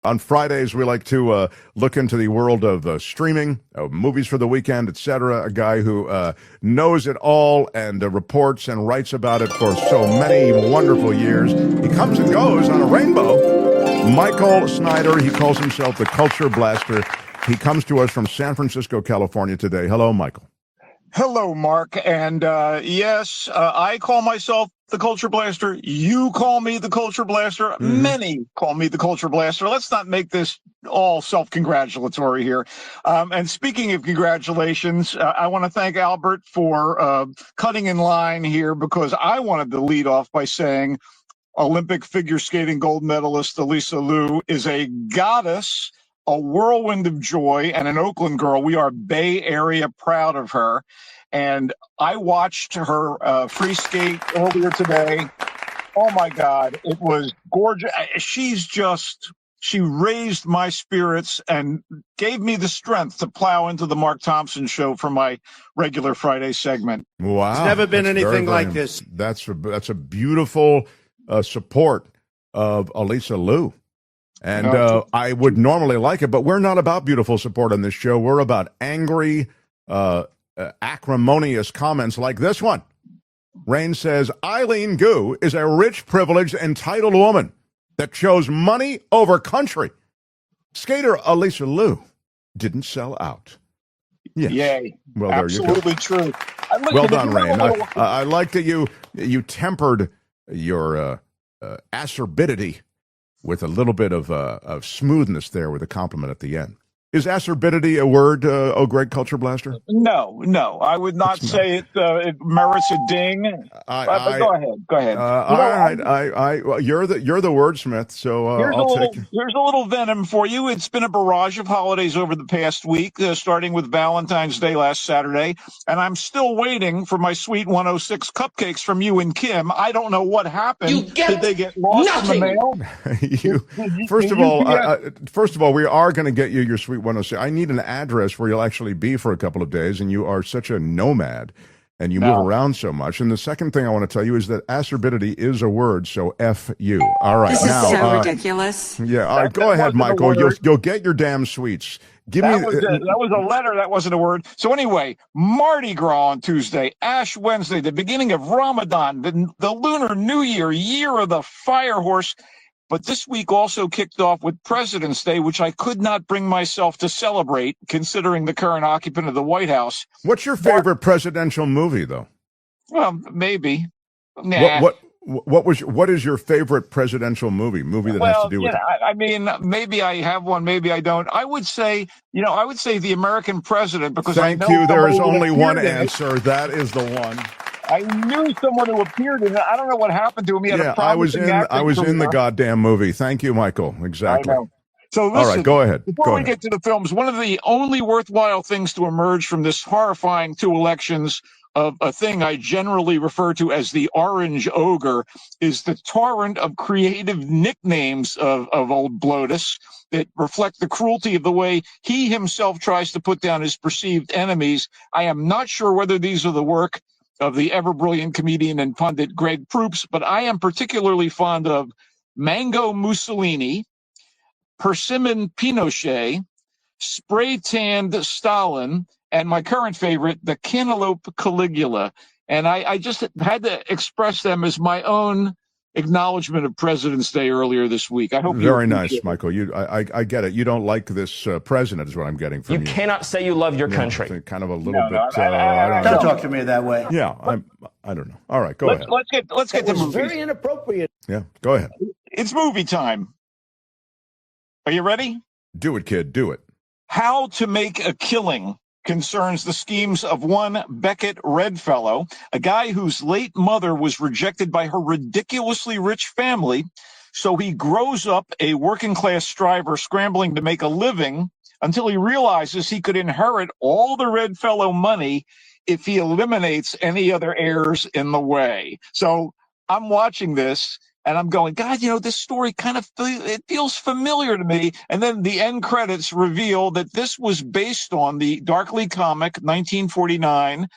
On Fridays, we like to look into the world of streaming, movies for the weekend, etc. A guy who knows it all and reports and writes about it for so many wonderful years. He comes and goes on a rainbow. Michael Snyder, he calls himself the Culture Blaster. He comes to us from San Francisco, California today. Hello, Michael. Hello, Mark. And yes, I call myself the Culture Blaster. You call me the Culture Blaster. Many call me the Culture Blaster. Let's not make this all self-congratulatory here. And speaking of congratulations, I want to thank Albert for cutting in line here, because I wanted to lead off by saying Olympic figure skating gold medalist Elisa Liu is a goddess, a whirlwind of joy, and an Oakland girl. We are Bay Area proud of her. And I watched her free skate earlier today. Oh, my God. It was gorgeous. She raised my spirits and gave me the strength to plow into the Mark Thompson show for my regular Friday segment. Wow. It's never been anything like this. That's a beautiful support of Elisa Liu. And I would normally like it, but we're not about beautiful support on this show. We're about angry, acrimonious comments like this one. Rain says, Eileen Gu is a rich, privileged, entitled woman that chose money over country. Skater Elisa Liu didn't sell out. Yes. Yay. Well, there Absolutely you go. true. Well done, Rain. I like that you tempered your acerbity with a little bit of smoothness there with a compliment at the end. Is acerbity a word, Greg Culture Blaster? No, I would not say it. It merits a ding. But go ahead. All right, well, you're the wordsmith, so here's a little venom for you. It's been a barrage of holidays over the past week, starting with Valentine's Day last Saturday, and I'm still waiting for my Sweet 106 cupcakes from you and Kim. I don't know what happened. Did they get lost in the mail? First of all, we are going to get you your Sweet 106. I need an address where you'll actually be for a couple of days, and you are such a nomad and you move around so much. And the second thing I want to tell you is that acerbity is a word, so F you. All right. This is so ridiculous. Yeah, all right, go ahead, Michael. You'll get your damn sweets. That was a letter. That wasn't a word. So anyway, Mardi Gras on Tuesday, Ash Wednesday, the beginning of Ramadan, the Lunar New Year, year of the fire horse. But this week also kicked off with President's Day, which I could not bring myself to celebrate, considering the current occupant of the White House. What's your favorite presidential movie, though? Well, maybe. Nah. What is your favorite presidential movie that has to do with it? I mean, maybe I have one, maybe I don't. I would say The American President, because Thank you. There is only one answer. That is the one. I knew someone who appeared in it. I don't know what happened to him. He had a I was in the goddamn movie. Thank you, Michael. Exactly. I know. So listen, all right, go ahead. Before we get to the films, one of the only worthwhile things to emerge from this horrifying two elections of a thing I generally refer to as the Orange Ogre is the torrent of creative nicknames of old Blotus that reflect the cruelty of the way he himself tries to put down his perceived enemies. I am not sure whether these are the work of the ever-brilliant comedian and pundit Greg Proops, but I am particularly fond of Mango Mussolini, Persimmon Pinochet, Spray-Tanned Stalin, and my current favorite, the Cantaloupe Caligula. And I just had to express them as my own acknowledgement of President's Day earlier this week. I hope very nice, Michael. I get it. You don't like this president, is what I'm getting from you. You cannot say you love your country. Kind of a little bit. Don't talk to me that way. Yeah, I don't know. All right, go ahead. Let's get to movies. Very inappropriate. Yeah, go ahead. It's movie time. Are you ready? Do it, kid. Do it. How to Make a Killing concerns the schemes of one Beckett Redfellow, a guy whose late mother was rejected by her ridiculously rich family, so he grows up a working-class striver scrambling to make a living until he realizes he could inherit all the Redfellow money if he eliminates any other heirs in the way. So I'm watching this, and I'm going, God, this story it feels familiar to me. And then the end credits reveal that this was based on the darkly comic 1949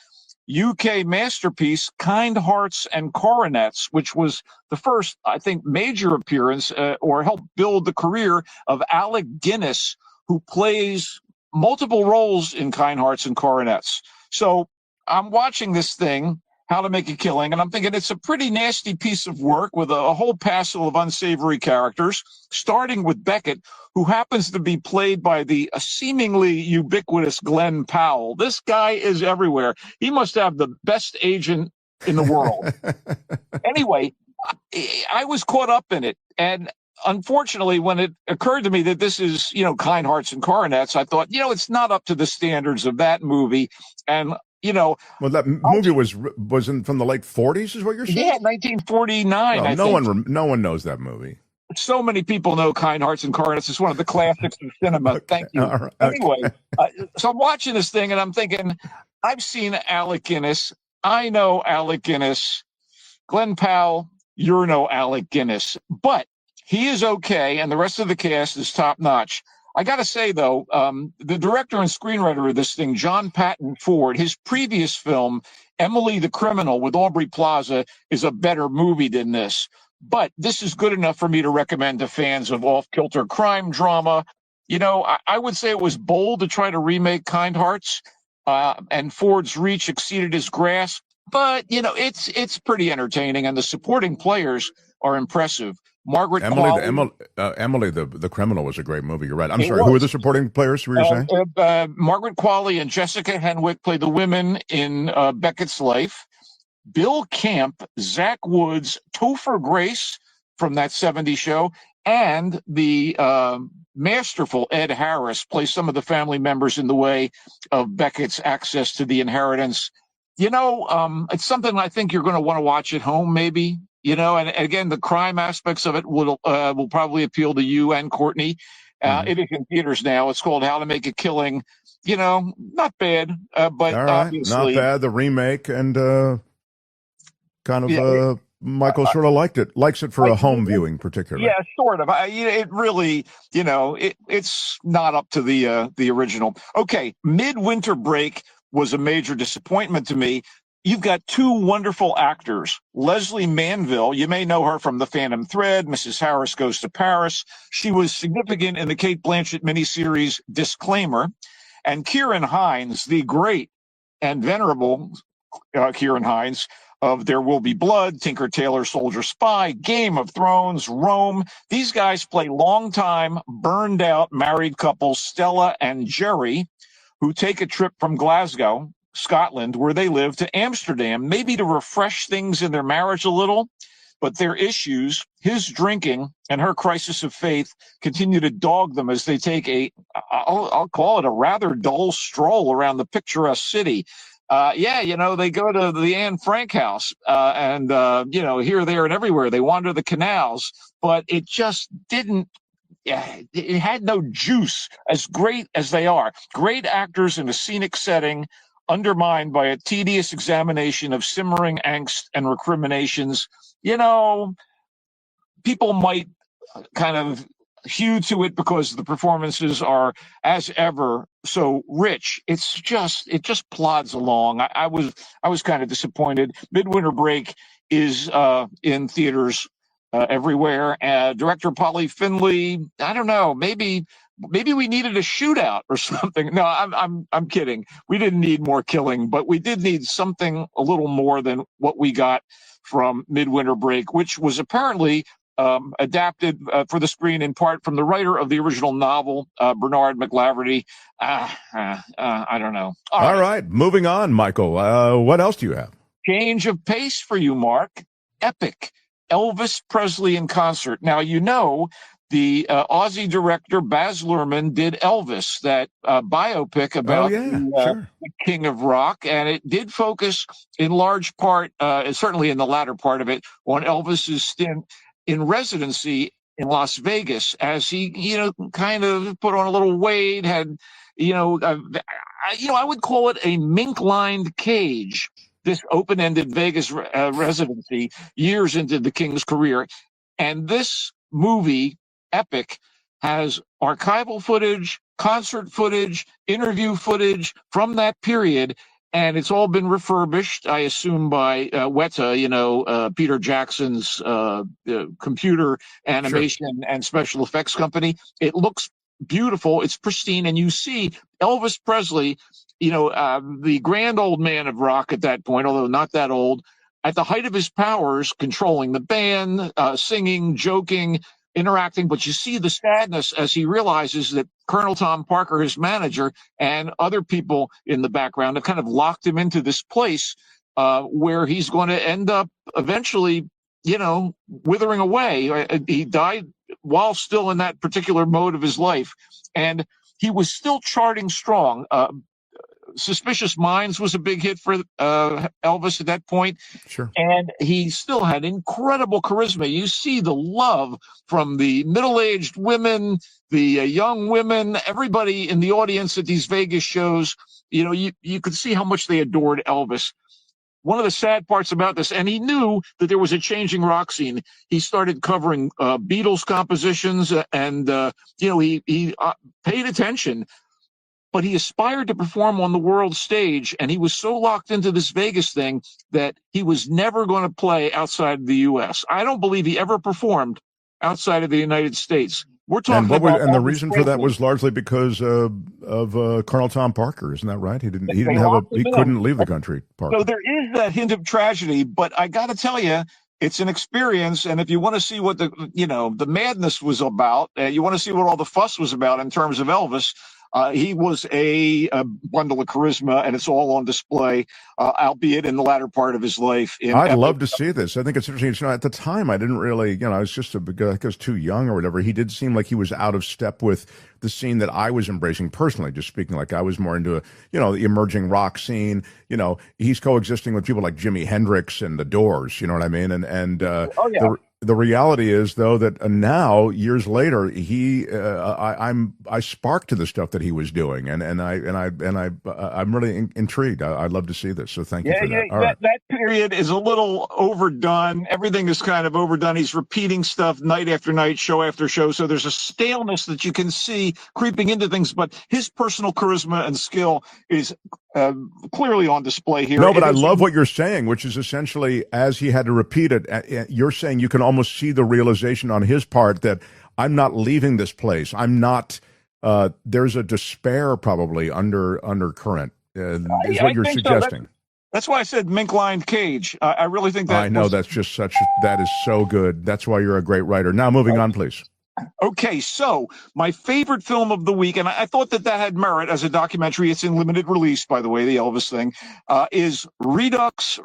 UK masterpiece, Kind Hearts and Coronets, which was the first, I think, major appearance or helped build the career of Alec Guinness, who plays multiple roles in Kind Hearts and Coronets. So I'm watching this thing, How to Make a Killing, and I'm thinking it's a pretty nasty piece of work with a whole passel of unsavory characters, starting with Beckett, who happens to be played by the seemingly ubiquitous Glenn Powell. This guy is everywhere. He must have the best agent in the world. Anyway, I was caught up in it. And unfortunately, when it occurred to me that this is, Kind Hearts and Coronets, I thought, it's not up to the standards of that movie. And well, that movie was from the late 40s, is what you're saying? Yeah, 1949. Well, no one knows that movie. So many people know Kind Hearts and Coronets. It's one of the classics of cinema. Okay, Thank you. right, Anyway, so I'm watching this thing and I'm thinking, I've seen Alec Guinness. I know Alec Guinness. Glenn Powell, you're no Alec Guinness. But he is okay, and the rest of the cast is top notch. I got to say, though, the director and screenwriter of this thing, John Patton Ford, his previous film, Emily the Criminal with Aubrey Plaza, is a better movie than this. But this is good enough for me to recommend to fans of off-kilter crime drama. I would say it was bold to try to remake Kind Hearts, and Ford's reach exceeded his grasp. But, it's pretty entertaining, and the supporting players are impressive. Margaret Emily, the Criminal was a great movie. You're right. I'm sorry. Who are the supporting players? Were you saying? Margaret Qualley and Jessica Henwick play the women in Beckett's life. Bill Camp, Zach Woods, Topher Grace from that '70s show, and the masterful Ed Harris play some of the family members in the way of Beckett's access to the inheritance. It's something I think you're going to want to watch at home, maybe. And again, the crime aspects of it will probably appeal to you and Courtney. It is in theaters now. It's called How to Make a Killing. Not bad, but all right, obviously not bad. The remake and Michael sort of likes it for a home viewing, particularly. Yeah, sort of. It really, it's not up to the original. Okay, Midwinter Break was a major disappointment to me. You've got two wonderful actors. Leslie Manville, you may know her from The Phantom Thread, Mrs. Harris Goes to Paris. She was significant in the Cate Blanchett miniseries Disclaimer. And Kieran Hines, the great and venerable Kieran Hines of There Will Be Blood, Tinker Tailor Soldier Spy, Game of Thrones, Rome. These guys play longtime, burned out married couples, Stella and Jerry, who take a trip from Glasgow, Scotland, where they live, to Amsterdam, maybe to refresh things in their marriage a little. But their issues, his drinking and her crisis of faith, continue to dog them as they take I'll call it a rather dull stroll around the picturesque city. They go to the Anne Frank house and here, there, and everywhere. They wander the canals, but it just didn't. It had no juice, as great as they are. Great actors in a scenic setting, undermined by a tedious examination of simmering angst and recriminations. People might kind of hew to it because the performances are, as ever, so rich. It just plods along. I was kind of disappointed. Midwinter Break is in theaters everywhere. Director Polly Finley, I don't know, maybe we needed a shootout or something. No, I'm kidding. We didn't need more killing, but we did need something a little more than what we got from Midwinter Break, which was apparently adapted for the screen in part from the writer of the original novel, Bernard McLaverty. I don't know. All right, moving on, Michael. What else do you have? Change of pace for you, Mark. Epic. Elvis Presley in concert. Now, the Aussie director Baz Luhrmann did Elvis, that biopic about the King of Rock, and it did focus in large part, certainly in the latter part of it, on Elvis's stint in residency in Las Vegas, as he, kind of put on a little weight, had, I would call it a mink-lined cage, this open-ended Vegas residency years into the King's career. And this movie, Epic, has archival footage, concert footage, interview footage from that period. and it's all been refurbished, I assume, by Weta, Peter Jackson's computer animation and special effects company. It looks beautiful. It's pristine, and you see Elvis Presley, the grand old man of rock at that point, although not that old, at the height of his powers, controlling the band, singing, joking, interacting. But you see the sadness as he realizes that Colonel Tom Parker, his manager, and other people in the background have kind of locked him into this place where he's going to end up eventually, withering away. He died while still in that particular mode of his life. And he was still charting strong. Suspicious Minds was a big hit for Elvis at that point. Sure. And he still had incredible charisma. You see the love from the middle-aged women, the young women, everybody in the audience at these Vegas shows. You could see how much they adored Elvis. One of the sad parts about this, and he knew that there was a changing rock scene. He started covering Beatles compositions, and he paid attention. But he aspired to perform on the world stage, and he was so locked into this Vegas thing that he was never going to play outside the U.S. I don't believe he ever performed outside of the United States. We're talking and the reason for that was largely because of Colonel Tom Parker, isn't that right? He couldn't leave the country. Parker. So there is that hint of tragedy, but I got to tell you, it's an experience, and if you want to see what the madness was about, you want to see what all the fuss was about in terms of Elvis. He was a bundle of charisma, and it's all on display, albeit in the latter part of his life. I'd love to see this. I think it's interesting. At the time, I didn't really, I was just I was too young or whatever. He did seem like he was out of step with the scene that I was embracing personally, just speaking. Like I was more into, the emerging rock scene. He's coexisting with people like Jimi Hendrix and The Doors, you know what I mean? The reality is, though, that now years later, I sparked to the stuff that he was doing, and I'm really intrigued. I'd love to see this. So thank you for that. That period is a little overdone. Everything is kind of overdone. He's repeating stuff night after night, show after show. So there's a staleness that you can see creeping into things. But his personal charisma and skill is clearly on display here. No, but I love what you're saying, which is essentially as he had to repeat it, you're saying you can almost see the realization on his part that I'm not leaving this place. I'm not, there's a despair probably undercurrent, is what you're suggesting. So. That's why I said mink-lined cage. I really think that. I know, that is so good. That's why you're a great writer. Now moving on, please. Okay, so my favorite film of the week, and I thought that had merit as a documentary. It's in limited release, by the way, the Elvis thing, is Redux.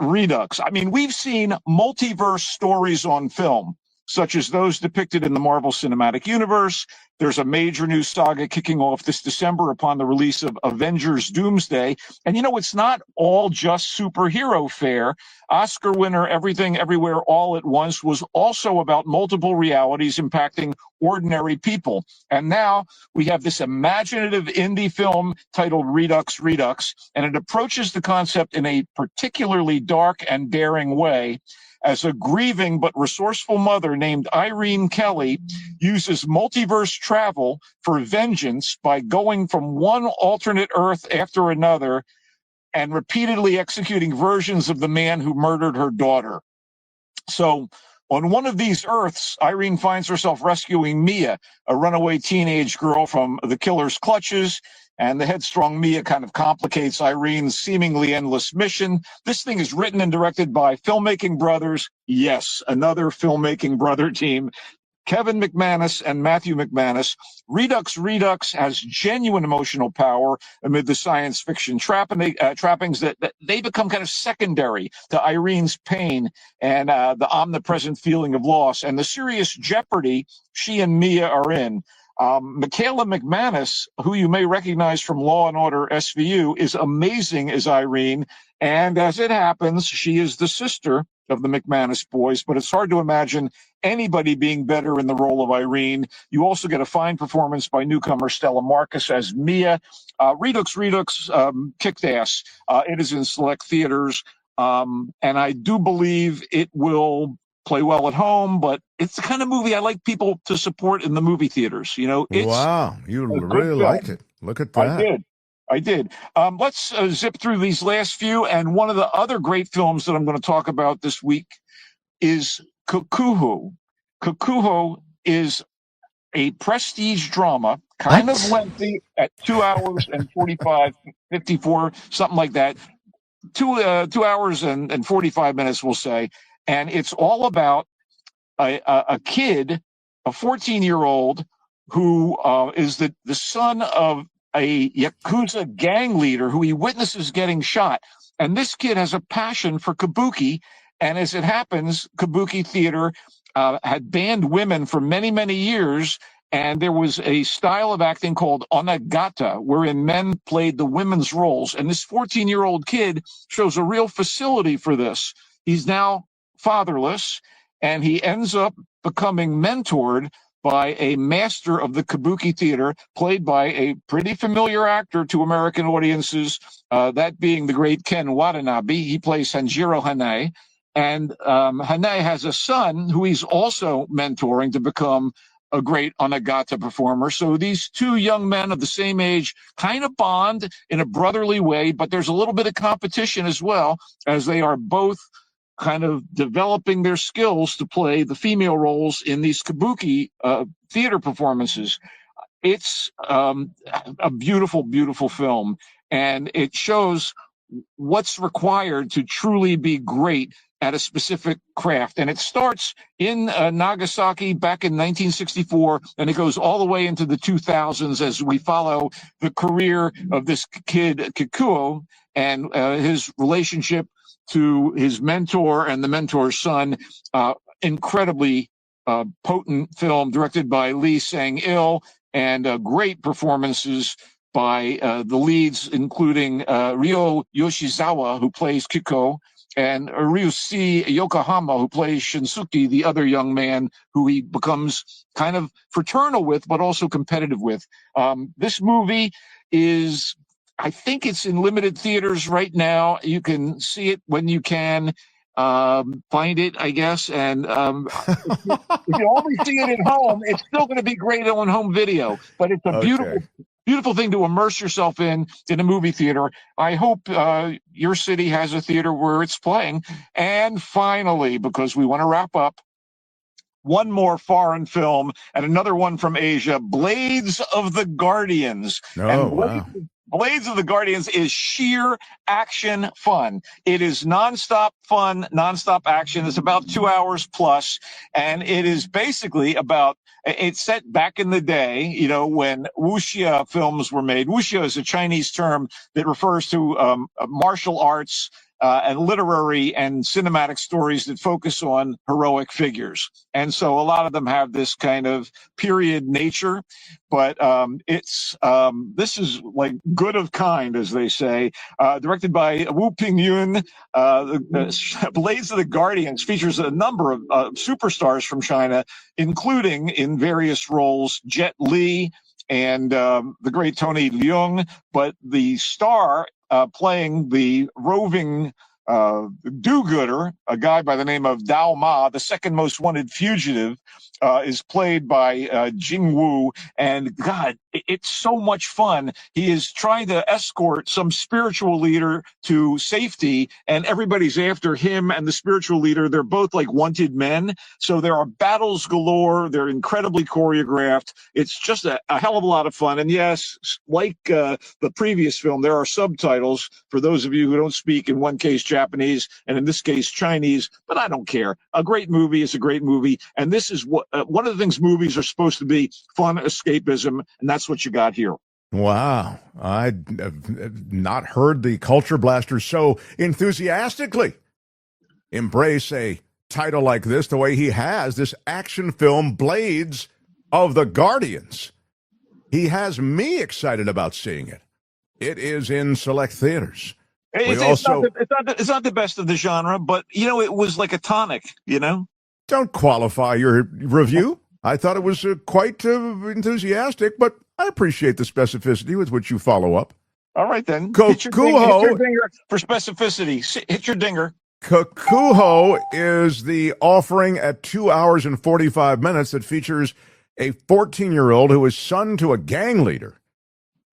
I mean, we've seen multiverse stories on film, such as those depicted in the Marvel Cinematic Universe. There's a major new saga kicking off this December upon the release of Avengers Doomsday. And it's not all just superhero fare. Oscar winner Everything Everywhere All at Once was also about multiple realities impacting ordinary people. And now we have this imaginative indie film titled Redux, and it approaches the concept in a particularly dark and daring way, as a grieving but resourceful mother named Irene Kelly uses multiverse travel for vengeance by going from one alternate Earth after another and repeatedly executing versions of the man who murdered her daughter. So on one of these Earths, Irene finds herself rescuing Mia, a runaway teenage girl from the killer's clutches, and the headstrong Mia kind of complicates Irene's seemingly endless mission. This thing is written and directed by filmmaking brothers. Yes, another filmmaking brother team. Kevin McManus and Matthew McManus. Redux has genuine emotional power amid the science fiction trappings that they become kind of secondary to Irene's pain and the omnipresent feeling of loss and the serious jeopardy she and Mia are in. Michaela McManus, who you may recognize from Law and Order SVU, is amazing as Irene. And as it happens, she is the sister of the McManus boys, but it's hard to imagine anybody being better in the role of Irene. You also get a fine performance by newcomer Stella Marcus as Mia. Redux kicked ass. It is in select theaters. And I do believe it will play well at home, but it's the kind of movie I like people to support in the movie theaters. Wow, you really liked it. Look at that. I did. Let's zip through these last few. And one of the other great films that I'm going to talk about this week is Kokuho. Kokuho is a prestige drama, kind of lengthy at 2 hours and 45, 54, something like that. 2 hours and 45 minutes, we'll say. And it's all about a kid, a 14-year-old, who is the son of a Yakuza gang leader who he witnesses getting shot. And this kid has a passion for kabuki. And as it happens, kabuki theater had banned women for many, many years. And there was a style of acting called onagata, wherein men played the women's roles. And this 14-year-old kid shows a real facility for this. He's now fatherless, and he ends up becoming mentored by a master of the kabuki theater, played by a pretty familiar actor to American audiences, that being the great Ken Watanabe. He plays Sanjiro Hanai. And Hanai has a son who he's also mentoring to become a great onagata performer. So these two young men of the same age kind of bond in a brotherly way, but there's a little bit of competition as well, as they are both kind of developing their skills to play the female roles in these kabuki theater performances. It's a beautiful, beautiful film, and it shows what's required to truly be great at a specific craft. And it starts in Nagasaki back in 1964, and it goes all the way into the 2000s as we follow the career of this kid, Kikuo, and his relationship to his mentor and the mentor's son. Incredibly potent film directed by Lee Sang-il, and great performances by the leads, including Ryo Yoshizawa, who plays Kiko, and Ryusuke Yokohama, who plays Shinsuke, the other young man who he becomes kind of fraternal with, but also competitive with. This movie is, I think it's in limited theaters right now. You can see it when you can find it, I guess. And if you only see it at home, it's still going to be great on home video. But it's a beautiful thing to immerse yourself in a movie theater. I hope your city has a theater where it's playing. And finally, because we want to wrap up, one more foreign film and another one from Asia, Blades of the Guardians. Blades of the Guardians is sheer action fun. It is nonstop fun, nonstop action. It's about 2 hours plus, and it is basically about, it's set back in the day, you know, when wuxia films were made. Wuxia is a Chinese term that refers to martial arts and literary and cinematic stories that focus on heroic figures. And so a lot of them have this kind of period nature, but this is like good of kind, as they say. Directed by Wu Pingyun, Blades of the Guardians features a number of superstars from China, including in various roles Jet Li and the great Tony Leung, but the star playing the roving do-gooder, a guy by the name of Dao Ma, the second most wanted fugitive, is played by Jing Wu. And God, it's so much fun. He is trying to escort some spiritual leader to safety, and everybody's after him and the spiritual leader. They're both like wanted men. So there are battles galore. They're incredibly choreographed. It's just a hell of a lot of fun. And yes, like the previous film, there are subtitles for those of you who don't speak, in one case, Japanese, and in this case, Chinese, but I don't care. A great movie is a great movie. And this is what one of the things movies are supposed to be: fun escapism. And that's what you got here. Wow. I have not heard the Culture Blaster so enthusiastically embrace a title like this the way he has, this action film, Blades of the Guardians. He has me excited about seeing it. It is in select theaters. It's not the best of the genre, but, you know, it was like a tonic, you know? Don't qualify your review. I thought it was quite enthusiastic, but I appreciate the specificity with which you follow up. All right, then. Hit your dinger for specificity. Hit your dinger. Kokuho is the offering at 2 hours and 45 minutes that features a 14-year-old who is son to a gang leader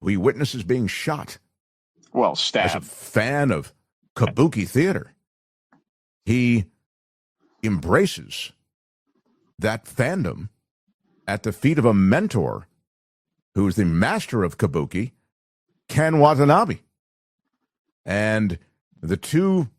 who he witnesses being shot. Well, as a stab. fan of kabuki theater, he embraces that fandom at the feet of a mentor who is the master of kabuki, Ken Watanabe. And the two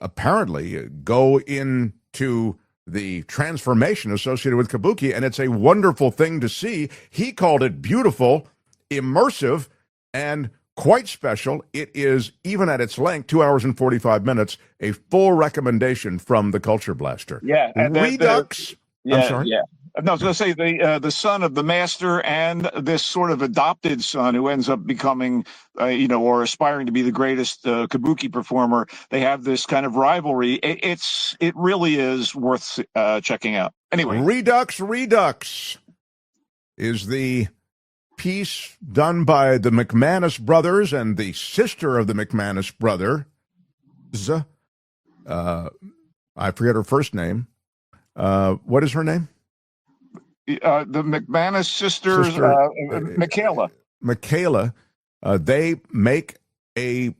apparently go into the transformation associated with kabuki, and it's a wonderful thing to see. He called it beautiful, immersive, and quite special. It is, even at its length, 2 hours and 45 minutes, a full recommendation from the Culture Blaster. Yeah, and Redux. I'm sorry? Yeah. No, I was going to say the son of the master and this sort of adopted son who ends up becoming, or aspiring to be the greatest kabuki performer. They have this kind of rivalry. It really is worth checking out. Anyway, Redux is the piece done by the McManus brothers and the sister of the McManus brothers. I forget her first name. What is her name? the McManus sisters, Michaela. Michaela, they make a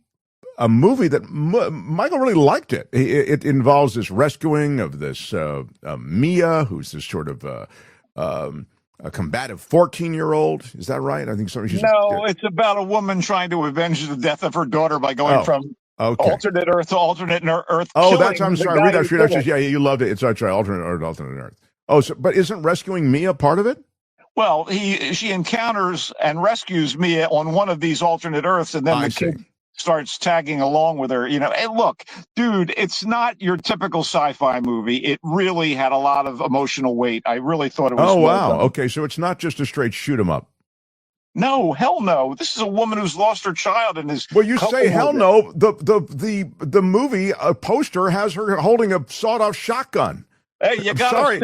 movie that Michael really liked it. It involves this rescuing of this Mia, who's this sort of a combative 14-year-old. Is that right? I think so. No, it's about a woman trying to avenge the death of her daughter by going from alternate Earth to alternate Earth. Oh, I'm sorry. Redux. Yeah, you loved it. It's right. Alternate Earth. Oh, but isn't rescuing Mia part of it? Well, she encounters and rescues Mia on one of these alternate Earths, and then the kid starts tagging along with her. Hey, look, dude, it's not your typical sci-fi movie. It really had a lot of emotional weight. I really thought it was. Oh, wow. Okay, so it's not just a straight shoot 'em up. No, hell no. This is a woman who's lost her child and is. Well, you say hell no. The movie poster has her holding a sawed-off shotgun. Hey, you got sorry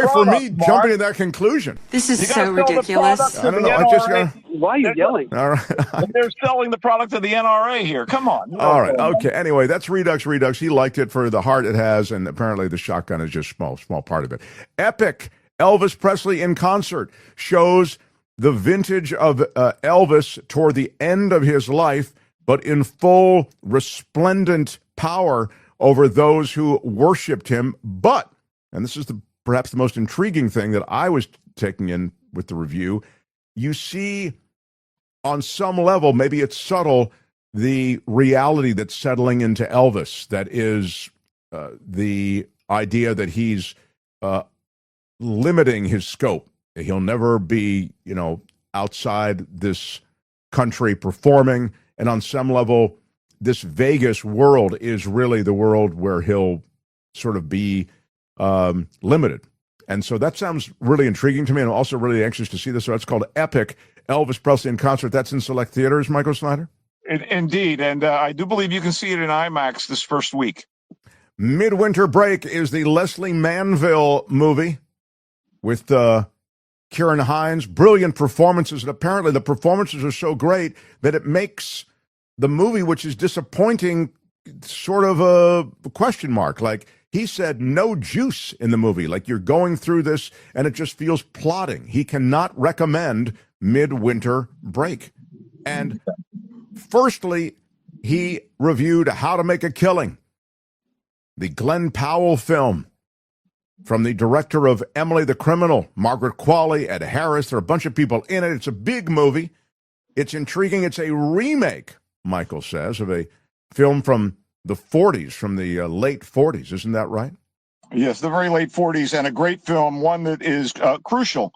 for me jumping to that conclusion. This is so ridiculous. I don't know. I just got. Why are you yelling? All right. They're selling the product to the NRA here. Come on. All right. Okay. Anyway, that's Redux. He liked it for the heart it has, and apparently the shotgun is just small part of it. Epic Elvis Presley in concert shows the vintage of Elvis toward the end of his life, but in full resplendent power over those who worshipped him. But, and this is perhaps the most intriguing thing that I was taking in with the review, you see on some level, maybe it's subtle, the reality that's settling into Elvis. That is the idea that he's limiting his scope. He'll never be, outside this country performing. And on some level, this Vegas world is really the world where he'll sort of be limited. And so that sounds really intriguing to me. And I'm also really anxious to see this. So it's called Epic Elvis Presley in Concert. That's in select theaters, Michael Snyder? Indeed. And I do believe you can see it in IMAX this first week. Midwinter Break is the Leslie Manville movie with Kieran Hines. Brilliant performances. And apparently the performances are so great that it makes the movie, which is disappointing, sort of a question mark. Like, he said no juice in the movie. Like, you're going through this and it just feels plodding. He cannot recommend Midwinter Break. And firstly, he reviewed How to Make a Killing, the Glenn Powell film from the director of Emily the Criminal, Margaret Qualley, Ed Harris. There are a bunch of people in it. It's a big movie. It's intriguing. It's a remake, Michael says, of a film from the 40s, from the late 40s. Isn't that right? Yes, the very late 40s, and a great film, one that is crucial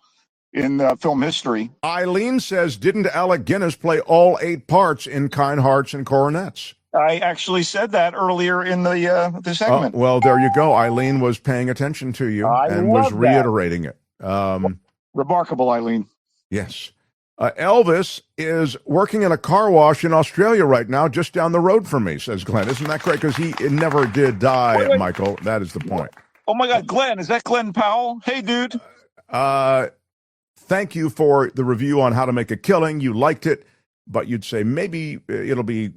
in film history. Eileen says, didn't Alec Guinness play all 8 parts in Kind Hearts and Coronets? I actually said that earlier in the segment. Well, there you go. Eileen was paying attention to you and was reiterating it. Remarkable, Eileen. Yes. Elvis is working in a car wash in Australia right now, just down the road from me, says Glenn. Isn't that great? Because he never did die, wait. Michael. That is the point. Oh, my God, Glenn. Is that Glenn Powell? Hey, dude. Thank you for the review on How to Make a Killing. You liked it, but you'd say maybe it'll be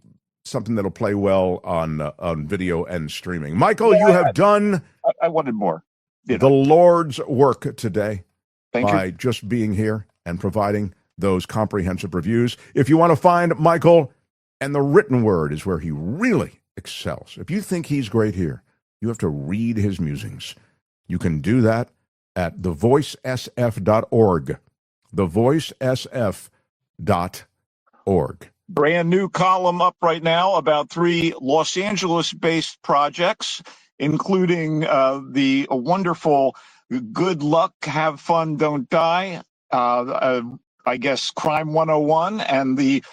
something that'll play well on video and streaming. Michael, you have done I wanted more. The Lord's work today by you. just being here and providing those comprehensive reviews. If you want to find Michael And the written word is where he really excels. If you think he's great here, you have to read his musings. You can do that at thevoicesf.org. Thevoicesf.org. Brand new column up right now about 3 Los Angeles-based projects, including the wonderful Good Luck, Have Fun, Don't Die, I guess Crime 101, and the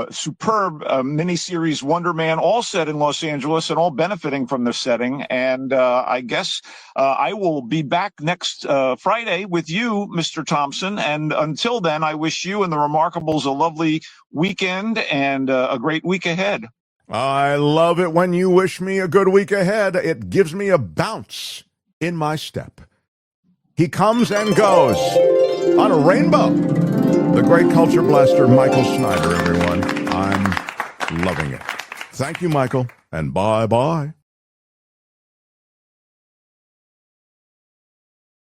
superb miniseries Wonder Man, all set in Los Angeles and all benefiting from the setting. And I guess I will be back next Friday with you, Mr. Thompson. And until then, I wish you and the Remarkables a lovely weekend and a great week ahead. I love it when you wish me a good week ahead. It gives me a bounce in my step. He comes and goes on a rainbow. The great culture blaster, Michael Snyder, everyone. I'm loving it. Thank you, Michael, and bye-bye.